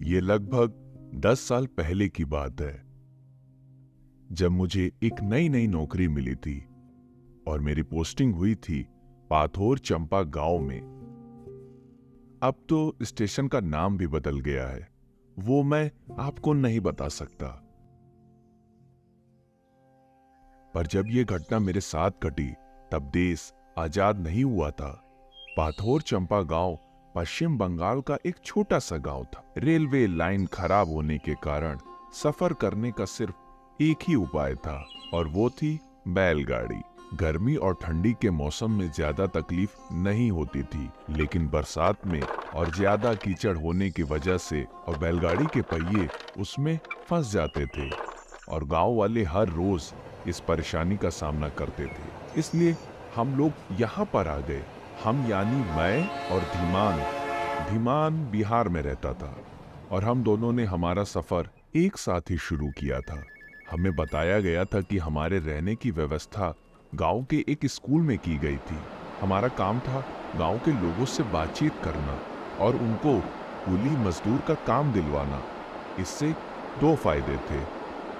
ये लगभग 10 साल पहले की बात है, जब मुझे एक नई नई नौकरी मिली थी और मेरी पोस्टिंग हुई थी पाथोर चंपा गांव में। अब तो स्टेशन का नाम भी बदल गया है, वो मैं आपको नहीं बता सकता। पर जब ये घटना मेरे साथ घटी, तब देश आजाद नहीं हुआ था। पाथोर चंपा गांव पश्चिम बंगाल का एक छोटा सा गांव था। रेलवे लाइन खराब होने के कारण सफर करने का सिर्फ एक ही उपाय था, और वो थी बैलगाड़ी। गर्मी और ठंडी के मौसम में ज्यादा तकलीफ नहीं होती थी, लेकिन बरसात में और ज्यादा कीचड़ होने की वजह से और बैलगाड़ी के पहिए उसमें फंस जाते थे, और गांव वाले हर रोज इस परेशानी का सामना करते थे। इसलिए हम लोग यहाँ पर आ गए। हम यानी मैं और धीमान। धीमान बिहार में रहता था और हम दोनों ने हमारा सफर एक साथ ही शुरू किया था। हमें बताया गया था कि हमारे रहने की व्यवस्था गांव के एक स्कूल में की गई थी। हमारा काम था गांव के लोगों से बातचीत करना और उनको कूली मजदूर का काम दिलवाना। इससे दो फायदे थे।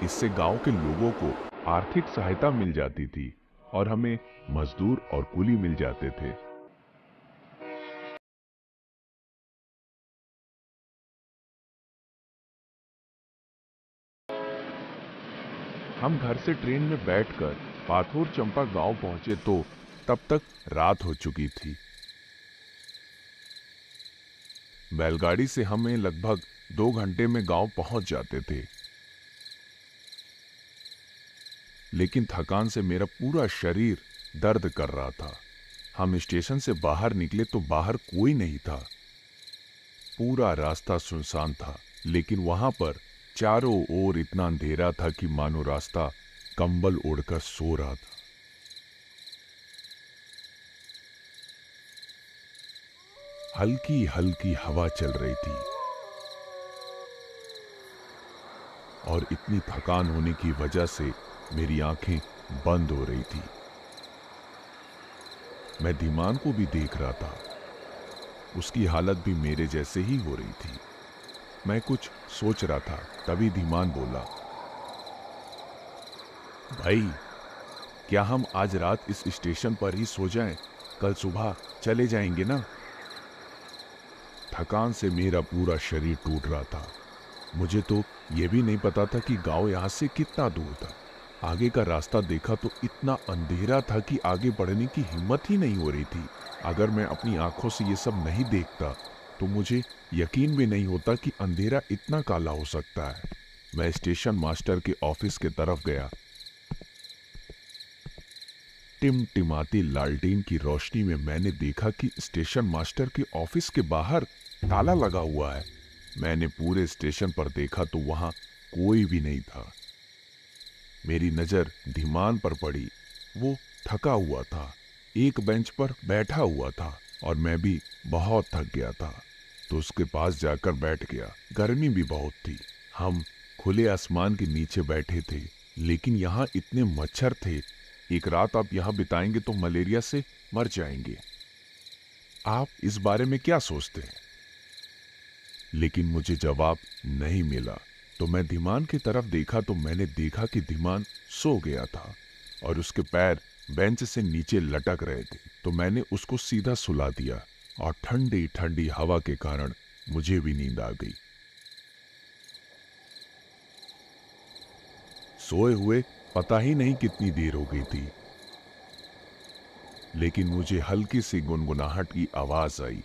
इससे गांव के लोगों को आर्थिक सहायता मिल जाती थी और हमें मजदूर और कूली मिल जाते थे। हम घर से ट्रेन में बैठकर पाथोर चंपा गांव पहुंचे तो तब तक रात हो चुकी थी। बैलगाड़ी से हमें लगभग 2 घंटे में गांव पहुंच जाते थे, लेकिन थकान से मेरा पूरा शरीर दर्द कर रहा था। हम स्टेशन से बाहर निकले तो बाहर कोई नहीं था। पूरा रास्ता सुनसान था, लेकिन वहां पर चारों ओर इतना अंधेरा था कि मानो रास्ता कंबल ओढ़कर सो रहा था। हल्की हल्की हवा चल रही थी और इतनी थकान होने की वजह से मेरी आंखें बंद हो रही थी। मैं धीमान को भी देख रहा था, उसकी हालत भी मेरे जैसे ही हो रही थी। मैं कुछ सोच रहा था, तभी धीमान बोला, भाई, क्या हम आज रात इस स्टेशन पर ही सो जाएं? कल सुबह चले जाएंगे ना? थकान से मेरा पूरा शरीर टूट रहा था। मुझे तो यह भी नहीं पता था कि गांव यहां से कितना दूर था। आगे का रास्ता देखा तो इतना अंधेरा था कि आगे बढ़ने की हिम्मत ही नहीं हो रही थी। अगर मैं अपनी आंखों से ये सब नहीं देखता तो मुझे यकीन भी नहीं होता कि अंधेरा इतना काला हो सकता है। मैं स्टेशन मास्टर के ऑफिस की तरफ गया। टिमटिमाती लालटेन की रोशनी में मैंने देखा कि स्टेशन मास्टर के ऑफिस के बाहर ताला लगा हुआ है। मैंने पूरे स्टेशन पर देखा तो वहां कोई भी नहीं था। मेरी नजर धीमान पर पड़ी। वो थका हुआ था, एक बेंच पर बैठा हुआ था और मैं भी बहुत थक गया था, तो उसके पास जाकर बैठ गया। गर्मी भी बहुत थी। हम खुले आसमान के नीचे बैठे थे, लेकिन यहाँ इतने मच्छर थे। एक रात आप यहाँ बिताएंगे तो मलेरिया से मर जाएंगे। आप इस बारे में क्या सोचते हैं? लेकिन मुझे जवाब नहीं मिला। तो मैं धीमान की तरफ देखा तो मैंने देखा कि धीमान सो गया था और उसके पैर बेंच से नीचे लटक रहे थे। तो मैंने उसको सीधा सुला दिया और ठंडी ठंडी हवा के कारण मुझे भी नींद आ गई। सोए हुए पता ही नहीं कितनी देर हो गई थी, लेकिन मुझे हल्की सी गुनगुनाहट की आवाज आई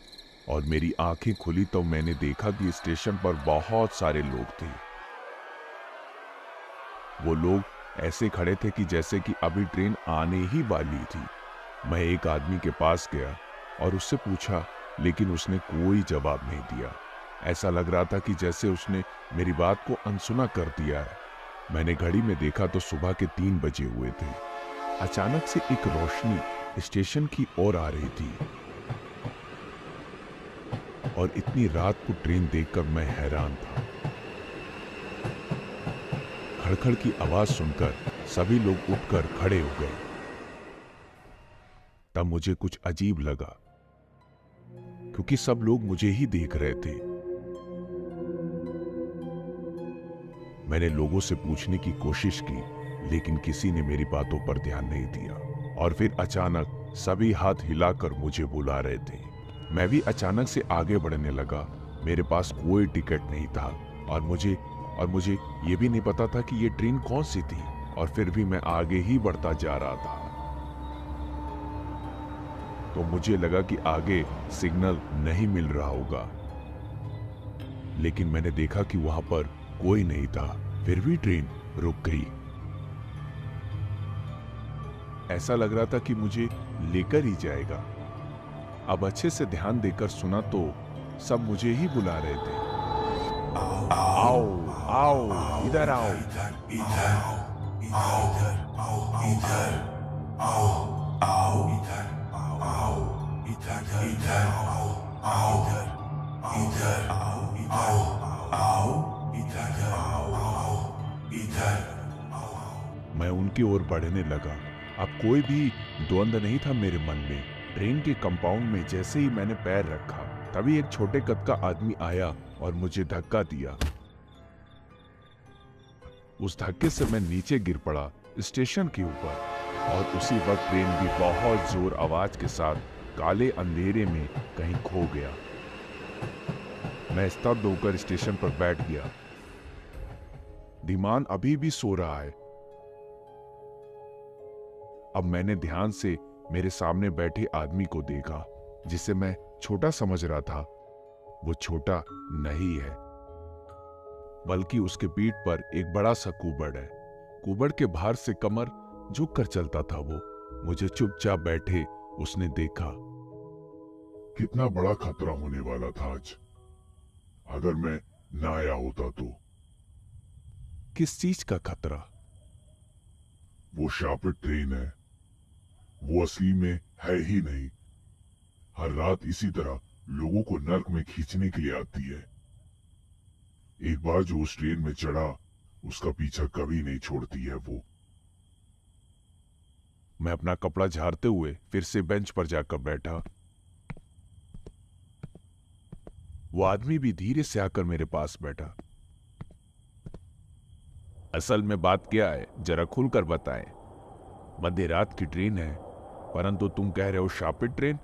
और मेरी आंखें खुली तो मैंने देखा कि स्टेशन पर बहुत सारे लोग थे। वो लोग ऐसे खड़े थे कि जैसे कि अभी ट्रेन आने ही वाली थी। मैं एक आदमी के पास गया और उससे पूछा, लेकिन उसने कोई जवाब नहीं दिया। ऐसा लग रहा था कि जैसे उसने मेरी बात को अनसुना कर दिया है। मैंने घड़ी में देखा तो सुबह के 3 बजे हुए थे। अचानक से एक रोशनी स्टेशन की ओर आ रही थी और इतनी रात को ट्रेन देखकर मैं हैरान था। खड़खड़ की आवाज सुनकर सभी लोग उठकर खड़े हो गए। तब मुझे कुछ अजीब लगा, क्योंकि सब लोग मुझे ही देख रहे थे। मैंने लोगों से पूछने की कोशिश की, लेकिन किसी ने मेरी बातों पर ध्यान नहीं दिया। और फिर अचानक सभी हाथ हिलाकर मुझे बुला रहे थे। मैं भी अचानक से आगे बढ़ने लगा। मेरे पास कोई टिकट नहीं था और मुझे ये भी नहीं पता था कि ये ट्रेन कौन सी थी, और फिर भी मैं आगे ही बढ़ता जा रहा था। तो मुझे लगा कि आगे सिग्नल नहीं मिल रहा होगा, लेकिन मैंने देखा कि वहां पर कोई नहीं था। फिर भी ट्रेन रुक गई। ऐसा लग रहा था कि मुझे लेकर ही जाएगा। अब अच्छे से ध्यान देकर सुना तो सब मुझे ही बुला रहे थे। आओ आओ, इधर आओ। मैं उनकी ओर बढ़ने लगा। अब कोई भी द्वंद नहीं था मेरे मन में। ट्रेन के कंपाउंड में जैसे ही मैंने पैर रखा, तभी एक छोटे कद का आदमी आया और मुझे धक्का दिया। उस धक्के से मैं नीचे गिर पड़ा स्टेशन के ऊपर, और उसी वक्त ट्रेन भी बहुत जोर आवाज के साथ काले अंधेरे में कहीं खो गया। मैं स्तब्ध होकर स्टेशन पर बैठ गया। धीमान अभी भी सो रहा है। अब मैंने ध्यान से मेरे सामने बैठे आदमी को देखा, जिसे मैं छोटा समझ रहा था। वो छोटा नहीं है, बल्कि उसके पीठ पर एक बड़ा सा कुबड़ है। कुबड़ के भार से कमर झुक कर चलता था वो। मुझे चुपचाप बैठे उसने देखा। कितना बड़ा खतरा होने वाला था आज, अगर मैं ना आया होता तो। किस चीज का खतरा? वो शापित ट्रेन है, वो असली में है ही नहीं। हर रात इसी तरह लोगों को नर्क में खींचने के लिए आती है। एक बार जो उस ट्रेन में चढ़ा, उसका पीछा कभी नहीं छोड़ती है वो। मैं अपना कपड़ा झाड़ते हुए फिर से बेंच पर जाकर बैठा। वो आदमी भी धीरे से आकर मेरे पास बैठा। असल में बात क्या है, जरा खुलकर बताएं। मध्य रात की ट्रेन है, परंतु तुम कह रहे हो शापित ट्रेन।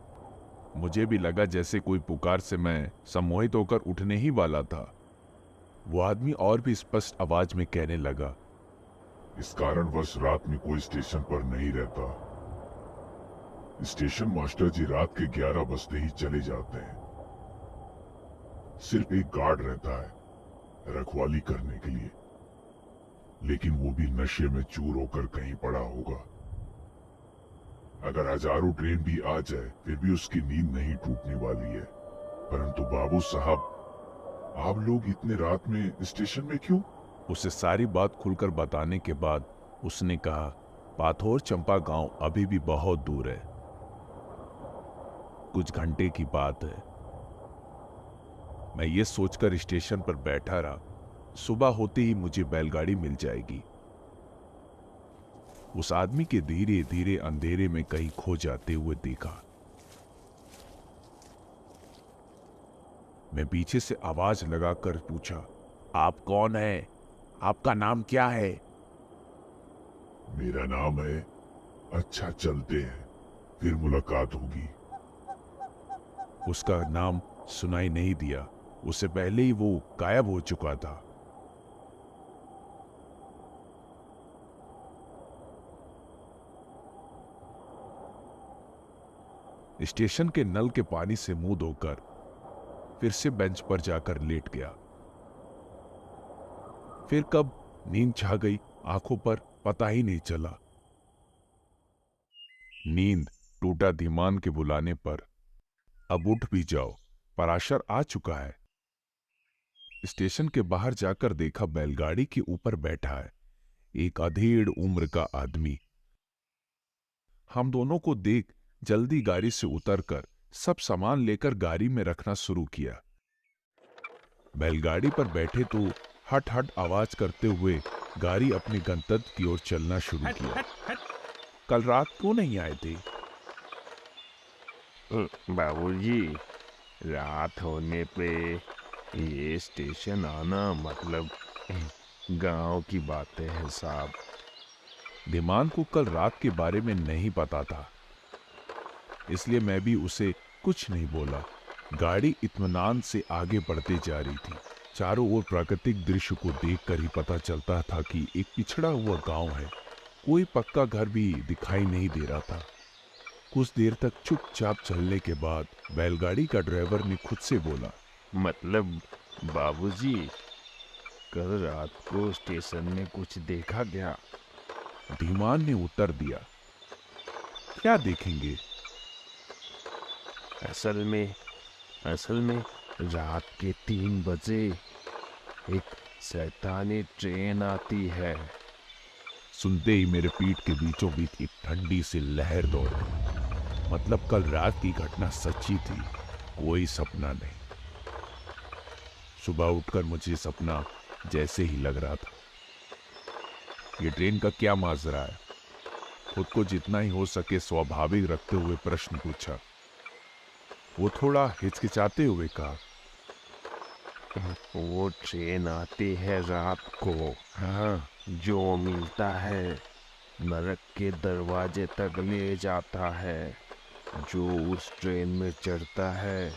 मुझे भी लगा जैसे कोई पुकार से मैं सम्मोहित होकर उठने ही वाला था। वो आदमी और भी स्पष्ट आवाज में कहने लगा, इस कारणवश रात में कोई स्टेशन पर नहीं रहता। स्टेशन मास्टर जी रात के 11 बजते ही चले जाते हैं। सिर्फ एक गार्ड रहता है रखवाली करने के लिए, लेकिन वो भी नशे में चूर होकर कहीं पड़ा होगा। अगर हजारों ट्रेन भी आ जाए, फिर भी उसकी नींद नहीं टूटने वाली है। परंतु बाबू साहब, आप लोग इतने रात में स्टेशन में क्यों? उसे सारी बात खुलकर बताने के बाद उसने कहा, पाथोर चंपा गांव अभी भी बहुत दूर है, कुछ घंटे की बात है। मैं ये सोचकर स्टेशन पर बैठा रहा। सुबह होते ही मुझे बैलगाड़ी मिल जाएगी। उस आदमी के धीरे धीरे अंधेरे में कहीं खो जाते हुए देखा। मैं पीछे से आवाज लगाकर पूछा, आप कौन है? आपका नाम क्या है? मेरा नाम है। अच्छा चलते हैं, फिर मुलाकात होगी। उसका नाम सुनाई नहीं दिया। उससे पहले ही वो गायब हो चुका था। स्टेशन के नल के पानी से मुंह धोकर फिर से बेंच पर जाकर लेट गया। फिर कब नींद छा गई आंखों पर पता ही नहीं चला। नींद टूटा धीमान के बुलाने पर, अब उठ भी जाओ, पराशर आ चुका है। स्टेशन के बाहर जाकर देखा बैलगाड़ी के ऊपर बैठा है एक अधेड़ उम्र का आदमी। हम दोनों को देख जल्दी गाड़ी से उतरकर सब सामान लेकर गाड़ी में रखना शुरू किया। बैलगाड़ी पर बैठे तो हट हट आवाज करते हुए गाड़ी अपने गंतव्य की ओर चलना शुरू किया। कल रात क्यों नहीं आए थे? बाबूजी, रात होने पे ये स्टेशन आना मतलब गांव की बातें हैं साहब। धीमान को कल रात के बारे में नहीं पता था, इसलिए मैं भी उसे कुछ नहीं बोला। गाड़ी इत्मीनान से आगे बढ़ते जा रही थी। चारों ओर प्राकृतिक दृश्य को देखकर ही पता चलता था कि एक पिछड़ा हुआ गांव है। कोई पक्का घर भी दिखाई नहीं दे रहा था। कुछ देर तक चुपचाप चलने के बाद बैलगाड़ी का ड्राइवर ने खुद से बोला, मतलब बाबूजी, कल रात को स्टेशन में कुछ देखा क्या? धीमान ने उत्तर दिया, क्या देखेंगे? असल में रात के 3 बजे एक शैतानी ट्रेन आती है। सुनते ही मेरे पीठ के बीचों बीच एक ठंडी सी लहर दौड़ी। मतलब कल रात की घटना सच्ची थी, कोई सपना नहीं। सुबह उठकर मुझे सपना जैसे ही लग रहा था। ये ट्रेन का क्या माजरा है? खुद को जितना ही हो सके स्वाभाविक रखते हुए प्रश्न पूछा। वो थोड़ा हिचकिचाते हुए कहा, वो ट्रेन आती है रात को। हाँ, जो मिलता है नरक के दरवाजे तक ले जाता है। जो उस ट्रेन में चढ़ता है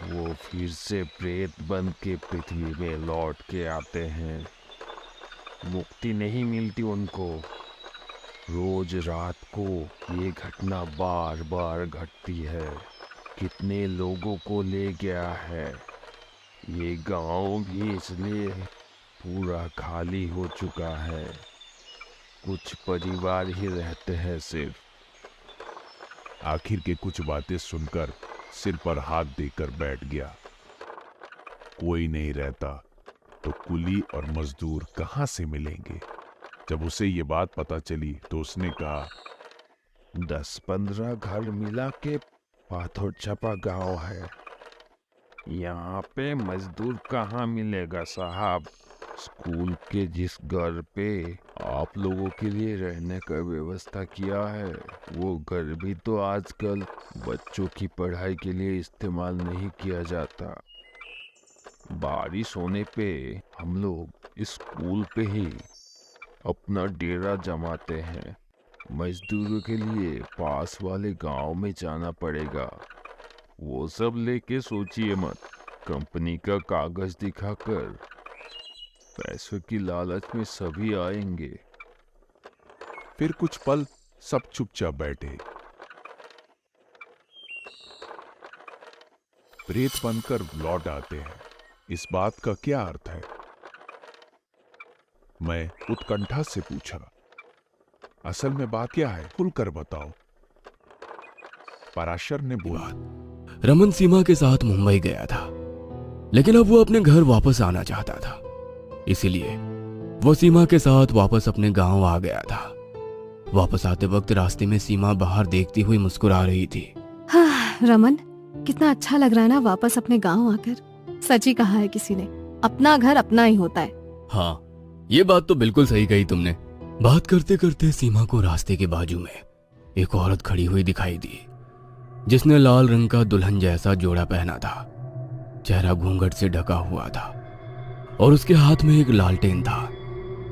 वो फिर से प्रेत बन के पृथ्वी में लौट के आते हैं। मुक्ति नहीं मिलती उनको। रोज रात को ये घटना बार बार घटती है। कितने लोगों को ले गया है। ये गांव भी इसलिए पूरा खाली हो चुका है। कुछ परिवार ही रहते हैं सिर्फ। आखिर के कुछ बातें सुनकर सिर पर हाथ देकर बैठ गया। कोई नहीं रहता तो कुली और मजदूर कहां से मिलेंगे? जब उसे ये बात पता चली तो उसने कहा, 10-15 घर मिला के पाथर छपा गांव है। यहाँ पे मजदूर कहाँ मिलेगा साहब? स्कूल के जिस घर पे आप लोगों के लिए रहने का व्यवस्था किया है, वो घर भी तो आजकल बच्चों की पढ़ाई के लिए इस्तेमाल नहीं किया जाता। बारिश होने पे हम लोग स्कूल पे ही अपना डेरा जमाते हैं। मजदूरों के लिए पास वाले गांव में जाना पड़ेगा। वो सब लेके सोचिए मत। कंपनी का कागज दिखाकर पैसों की लालच में सभी आएंगे। फिर कुछ पल सब चुपचाप बैठे। प्रेत बनकर लौट आते हैं, इस बात का क्या अर्थ है? मैं उत्कंठा से पूछा, असल में बात क्या है, खुलकर बताओ। पराशर ने बोला, रमन सीमा के साथ मुंबई गया था, लेकिन अब वो अपने घर वापस आना चाहता था। इसीलिए वो सीमा के साथ वापस अपने गांव आ गया था। वापस आते वक्त रास्ते में सीमा बाहर देखती हुई मुस्कुरा रही थी। हाँ, रमन, कितना अच्छा लग रहा है ना वापस अपने गांव आकर। सच ही कहा है किसी ने, अपना घर अपना ही होता है। हाँ, ये बात तो बिल्कुल सही कही तुमने। बात करते करते सीमा को रास्ते के बाजू में एक औरत खड़ी हुई दिखाई दी, जिसने लाल रंग का दुल्हन जैसा जोड़ा पहना था। चेहरा घूंघट से ढका हुआ था और उसके हाथ में एक लालटेन था।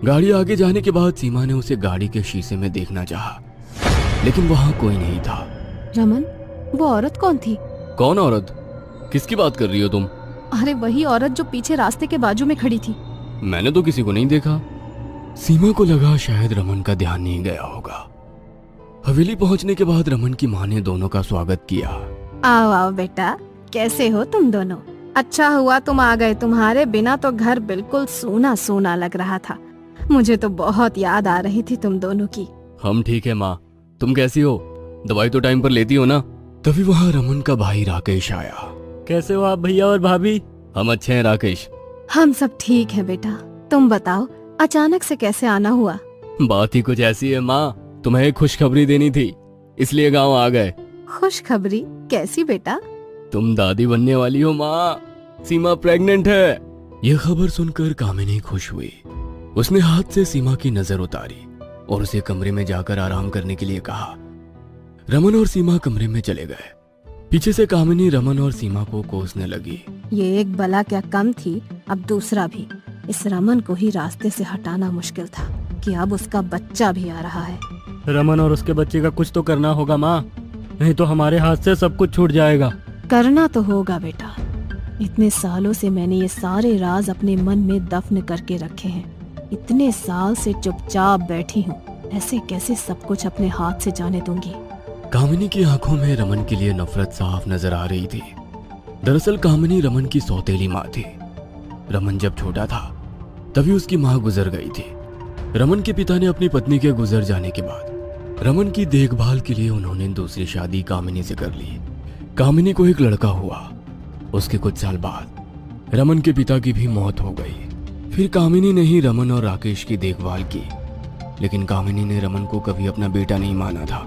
गाड़ी आगे जाने के बाद सीमा ने उसे गाड़ी के शीशे में देखना चाहा, लेकिन वहां कोई नहीं था। रमन, वो औरत कौन थी? कौन औरत? किसकी बात कर रही हो तुम? अरे वही औरत जो पीछे रास्ते के बाजू में खड़ी थी। मैंने तो किसी को नहीं देखा। सीमा को लगा शायद रमन का ध्यान नहीं गया होगा। हवेली पहुंचने के बाद रमन की माँ ने दोनों का स्वागत किया। आओ आओ बेटा, कैसे हो तुम दोनों? अच्छा हुआ तुम आ गए। तुम्हारे बिना तो घर बिल्कुल सूना सूना लग रहा था। मुझे तो बहुत याद आ रही थी तुम दोनों की। हम ठीक है माँ, तुम कैसी हो? दवाई तो टाइम पर लेती हो ना? तभी वहाँ रमन का भाई राकेश आया। कैसे हो आप भैया और भाभी? हम अच्छे हैं राकेश। हम सब ठीक है बेटा। तुम बताओ, अचानक से कैसे आना हुआ? बात ही कुछ ऐसी है माँ, तुम्हें एक खुशखबरी देनी थी, इसलिए गाँव आ गए। खुशखबरी? कैसी बेटा? तुम दादी बनने वाली हो माँ। सीमा प्रेग्नेंट है। यह खबर सुनकर कामिनी खुश हुई। उसने हाथ से सीमा की नजर उतारी और उसे कमरे में जाकर आराम करने के लिए कहा। रमन और सीमा कमरे में चले गए। पीछे से कामिनी रमन और सीमा को कोसने लगी। ये एक बला क्या कम थी, अब दूसरा भी। इस रमन को ही रास्ते से हटाना मुश्किल था कि अब उसका बच्चा भी आ रहा है। रमन और उसके बच्चे का कुछ तो करना होगा माँ, नहीं तो हमारे हाथ से सब कुछ छूट जाएगा। करना तो होगा बेटा। इतने सालों से मैंने ये सारे राज अपने मन में दफन करके रखे हैं। इतने साल से चुपचाप बैठी हूँ, ऐसे कैसे सब कुछ अपने हाथ से जाने दूंगी। कामिनी की आंखों में रमन के लिए नफरत साफ नजर आ रही थी। दरअसल कामिनी रमन की सौतेली माँ थी। रमन जब छोटा था तभी उसकी माँ गुजर गई थी। रमन के पिता ने अपनी पत्नी के गुजर जाने के बाद रमन की देखभाल के लिए उन्होंने दूसरी शादी कामिनी से कर ली। कामिनी को एक लड़का हुआ। उसके कुछ साल बाद रमन के पिता की भी मौत हो गई। फिर कामिनी ने ही रमन और राकेश की देखभाल की, लेकिन कामिनी ने रमन को कभी अपना बेटा नहीं माना था।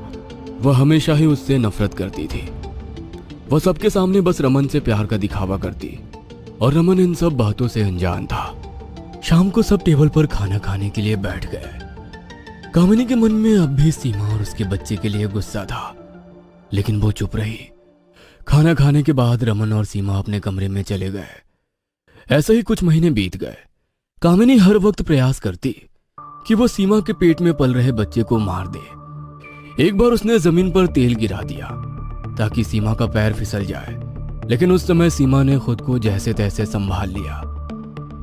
वह हमेशा ही उससे नफरत करती थी। वह सबके सामने बस रमन से प्यार का दिखावा करती और रमन इन सब बातों से अनजान था। शाम को सब टेबल पर खाना खाने के लिए बैठ गए। कामिनी के मन में अब भी सीमा और उसके बच्चे के लिए गुस्सा था, लेकिन वो चुप रही। खाना खाने के बाद रमन और सीमा अपने कमरे में चले गए। ऐसे ही कुछ महीने बीत गए। कामिनी हर वक्त प्रयास करती कि वो सीमा के पेट में पल रहे बच्चे को मार दे। एक बार उसने जमीन पर तेल गिरा दिया ताकि सीमा का पैर फिसल जाए, लेकिन उस समय सीमा ने खुद को जैसे तैसे संभाल लिया।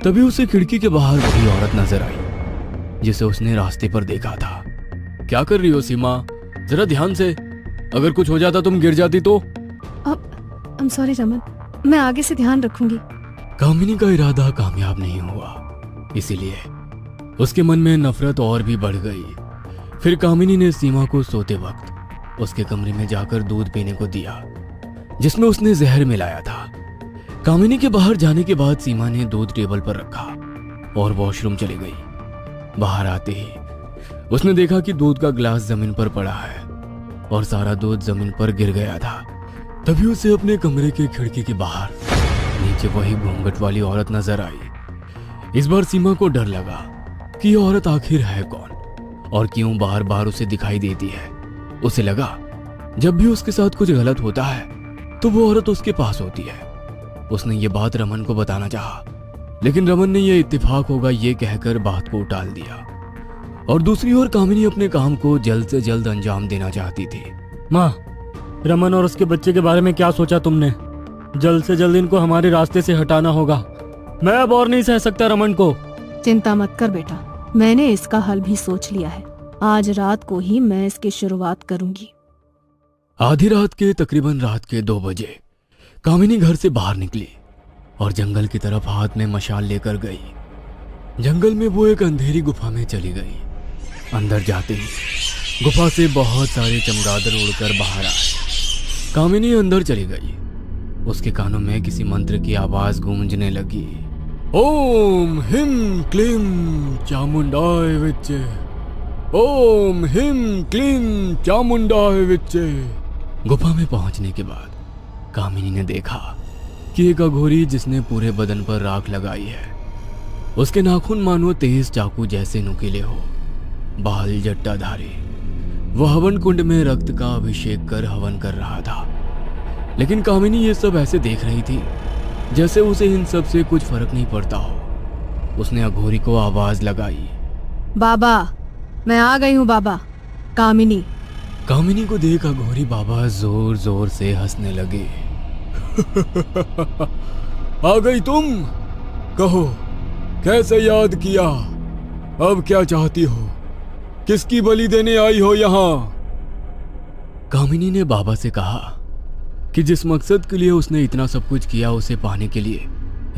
तभी उसे खिड़की के बाहर वही औरत नजर आई जिसे उसने रास्ते पर देखा था। क्या कर रही हो सीमा? जरा ध्यान से, अगर कुछ हो जाता तुम गिर जाती तो। I'm sorry रमन, मैं आगे से ध्यान रखूंगी। कामिनी का इरादा कामयाब नहीं हुआ, इसीलिए उसके मन में नफरत और भी बढ़ गई। फिर कामिनी ने सीमा को सोते वक्त उसके कमरे में जाकर दूध पीने को दिया जिसमें उसने जहर मिलाया था। कामिनी के बाहर जाने के बाद सीमा ने दूध टेबल पर रखा और वॉशरूम चली गई। बाहर आते ही उसने देखा कि दूध का गिलास जमीन पर पड़ा है और सारा दूध जमीन पर गिर गया था। तभी उसे अपने कमरे के खिड़की के बाहर नीचे वही घूंघट वाली औरत नजर आई। इस बार सीमा को डर लगा कि ये औरत आखिर है कौन और क्यों बार बार उसे दिखाई देती है। उसे लगा जब भी उसके साथ कुछ गलत होता है तो वो औरत उसके पास होती है। उसने ये बात रमन को बताना चाहा, लेकिन रमन ने ये इत्तेफाक होगा ये कहकर बात को टाल दिया। और दूसरी ओर कामिनी अपने काम को जल्द से जल्द अंजाम देना चाहती थी। माँ, रमन और उसके बच्चे के बारे में क्या सोचा तुमने? जल्द से जल्द इनको हमारे रास्ते से हटाना होगा। मैं अब और नहीं सह सकता रमन को। चिंता मत कर बेटा, मैंने इसका हल भी सोच लिया है। आज रात को ही मैं इसकी शुरुआत करूंगी। आधी रात के तकरीबन रात के 2 बजे कामिनी घर से बाहर निकली और जंगल की तरफ हाथ में मशाल लेकर गई। जंगल में वो एक अंधेरी गुफा में चली गई। अंदर जाते ही गुफा से बहुत सारे चमगादड़ उड़कर बाहर आए। कामिनी अंदर चली गई। उसके कानों में किसी मंत्र की आवाज गूंजने लगी। ओम हिम क्लीम चामुंडाय विच्चे, ओम हिम क्लीम चामुंडाय विच्चे। गुफा में पहुंचने के बाद कामिनी ने देखा कि एक अघोरी जिसने पूरे बदन पर राख लगाई है। उसके नाखून मानो तेज चाकू जैसे नुकीले हो, बाल जट्टाधारी। वह हवन कुंड में रक्त का अभिषेक कर हवन कर रहा था, लेकिन कामिनी ये सब ऐसे देख रही थी जैसे उसे इन सब से कुछ फर्क नहीं पड़ता हो। उसने अघोरी को आवाज लगाई, बाबा, मैं आ गई हूँ बाबा। कामिनी। कामिनी को देख अघोरी बाबा जोर जोर से हंसने लगे। आ गई तुम? कहो, कैसे याद किया? अब क्या चाहती हो? किसकी बलि देने आई हो यहाँ? कामिनी ने बाबा से कहा कि जिस मकसद के लिए उसने इतना सब कुछ किया उसे पाने के लिए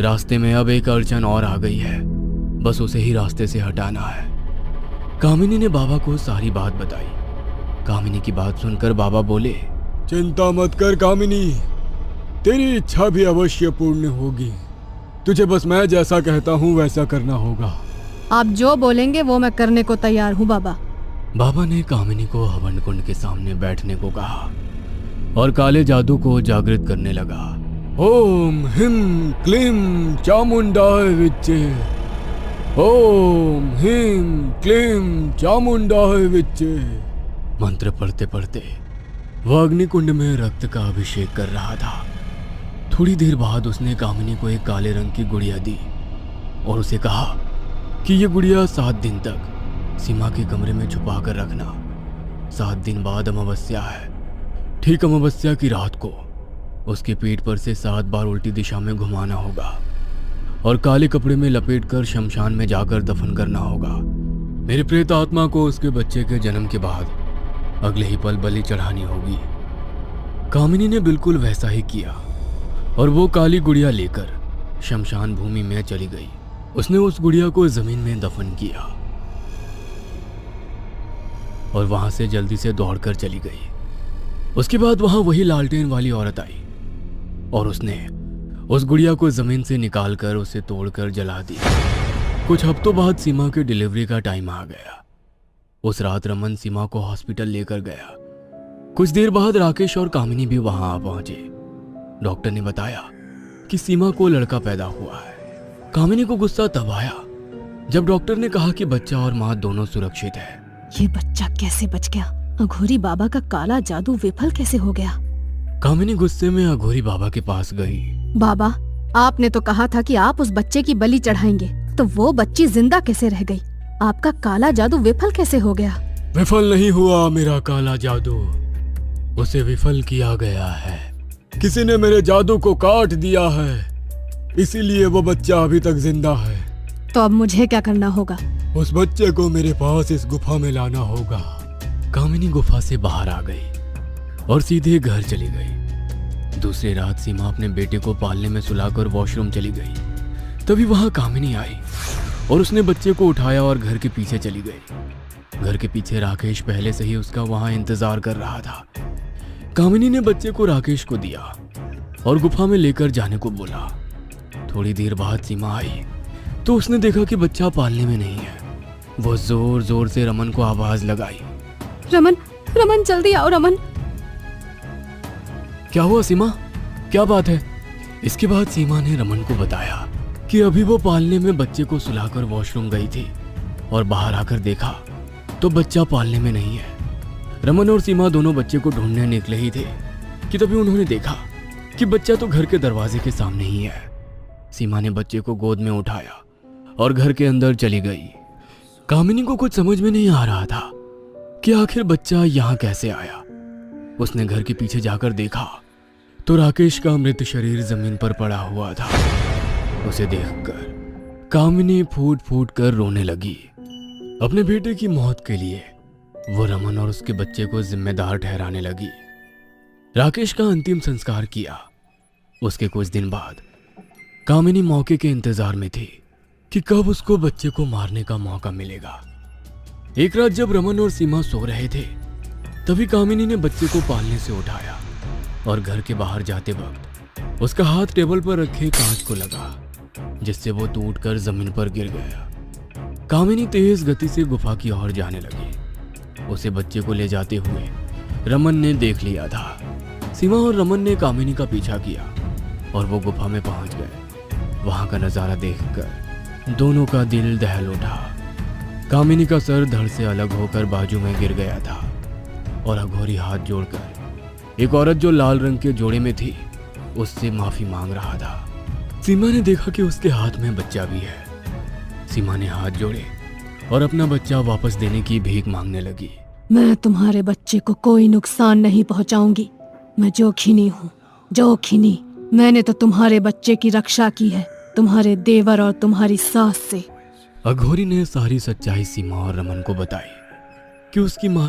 रास्ते में अब एक अड़चन और आ गई है। बस उसे ही रास्ते से हटाना है। कामिनी ने बाबा को सारी बात बताई। कामिनी की बात सुनकर बाबा बोले, चिंता मत कर कामिनी, तेरी इच्छा भी अवश्य पूर्ण होगी। तुझे बस मैं जैसा कहता हूँ वैसा करना होगा। आप जो बोलेंगे वो मैं करने को तैयार हूँ बाबा। बाबा ने कामिनी को हवन कुंड के सामने बैठने को कहा और काले जादू को जागृत करने लगा। ओम हिम क्लीम चामुंडाय विच्चे, ओम हिम क्लीम चामुंडाय विच्चे। मंत्र पढ़ते पढ़ते वह अग्निकुंड में रक्त का अभिषेक कर रहा था। थोड़ी देर बाद उसने कामिनी को एक काले रंग की गुड़िया दी और उसे कहा कि ये गुड़िया 7 दिन तक सीमा के कमरे में छुपा कर रखना। 7 दिन बाद अमावस्या है। ठीक अमावस्या की रात को उसके पेट पर से 7 बार उल्टी दिशा में घुमाना होगा और काले कपड़े में लपेटकर शमशान में जाकर दफन करना होगा। मेरे प्रेत आत्मा को उसके बच्चे के जन्म के बाद अगले ही पल बलि चढ़ानी होगी। कामिनी ने बिल्कुल वैसा ही किया और वो काली गुड़िया लेकर शमशान भूमि में चली गई। उसने उस गुड़िया को जमीन में दफन किया और वहां से जल्दी से दौड़कर चली गई। उसके बाद वहां वही लालटेन वाली औरत आई और उसने उस गुड़िया को जमीन से निकालकर उसे तोड़कर जला दिया। कुछ हफ्तों बाद सीमा के डिलीवरी का टाइम आ गया। उस रात रमन सीमा को हॉस्पिटल लेकर गया। कुछ देर बाद राकेश और कामिनी भी वहां आ पहुंचे। डॉक्टर ने बताया कि सीमा को लड़का पैदा हुआ है। कामिनी को गुस्सा तब आया जब डॉक्टर ने कहा कि बच्चा और मां दोनों सुरक्षित है। ये बच्चा कैसे बच गया? अघोरी बाबा का काला जादू विफल कैसे हो गया? कामिनी गुस्से में अघोरी बाबा के पास गई। बाबा, आपने तो कहा था कि आप उस बच्चे की बलि चढ़ाएंगे, तो वो बच्ची जिंदा कैसे रह गई? आपका काला जादू विफल कैसे हो गया? विफल नहीं हुआ मेरा काला जादू, उसे विफल किया गया है। किसी ने मेरे जादू को काट दिया है, इसीलिए वो बच्चा अभी तक जिंदा है। तो अब मुझे क्या करना होगा? उस बच्चे को मेरे पास इस गुफा में लाना होगा। कामिनी गुफा से बाहर आ गई और सीधे घर चली गई। दूसरी रात सीमा अपने बेटे को पालने में सुलाकर वॉशरूम चली गई। तभी वहां कामिनी आई और उसने बच्चे को उठाया और घर के पीछे चली गई। घर के पीछे राकेश पहले से ही उसका वहां इंतजार कर रहा था। कामिनी ने बच्चे को राकेश को दिया और गुफा में लेकर जाने को बोला। थोड़ी देर बाद सीमा आई तो उसने देखा कि बच्चा पालने में नहीं है। वो जोर जोर से रमन को आवाज लगाई, रमन, रमन जल्दी आओ रमन। क्या हुआ सीमा, क्या बात है? इसके बाद सीमा ने रमन को बताया कि अभी वो पालने में बच्चे को सुलाकर वॉशरूम गई थी और बाहर आकर देखा तो बच्चा पालने में नहीं है। रमन और सीमा दोनों बच्चे को ढूंढने निकले ही थे कि तभी उन्होंने देखा कि बच्चा तो घर के दरवाजे के सामने ही है। सीमा ने बच्चे को गोद में उठाया और घर के अंदर चली गई। कामिनी को कुछ समझ में नहीं आ रहा था कि आखिर बच्चा यहाँ कैसे आया। उसने घर के पीछे जाकर देखा तो राकेश का मृत शरीर जमीन पर पड़ा हुआ था। उसे देखकर कामिनी फूट फूट कर रोने लगी। अपने बेटे की मौत के लिए वो रमन और उसके बच्चे को जिम्मेदार ठहराने लगी। राकेश का अंतिम संस्कार किया। उसके कुछ दिन बाद कामिनी मौके के इंतजार में थी कि कब उसको बच्चे को मारने का मौका मिलेगा। एक रात जब रमन और सीमा सो रहे थे तभी कामिनी ने बच्चे को पालने से उठाया और घर के बाहर जाते वक्त उसका हाथ टेबल पर रखे कांच को लगा, जिससे वो टूटकर जमीन पर गिर गया। कामिनी तेज गति से गुफा की ओर जाने लगी। उसे बच्चे को ले जाते हुए रमन ने देख लिया था। सीमा और रमन ने कामिनी का पीछा किया और वो गुफा में पहुंच गए। वहां का नजारा देखकर दोनों का दिल दहल उठा। कामिनी का सर धड़ से अलग होकर बाजू में गिर गया था और अघोरी हाथ जोड़कर एक औरत जो लाल रंग के जोड़े में थी उससे माफी मांग रहा था। सीमा ने देखा कि उसके हाथ में बच्चा भी है। सीमा ने हाथ जोड़े और अपना बच्चा वापस देने की भीख मांगने लगी। मैं तुम्हारे बच्चे को कोई नुकसान नहीं पहुंचाऊंगी। मैं जोखिनी हूँ, जोखिनी। मैंने तो तुम्हारे बच्चे की रक्षा की है, तुम्हारे देवर और तुम्हारी सास से। अघोरी ने सारी सच्चाई सीमा और रमन को बताई कि उसकी माँ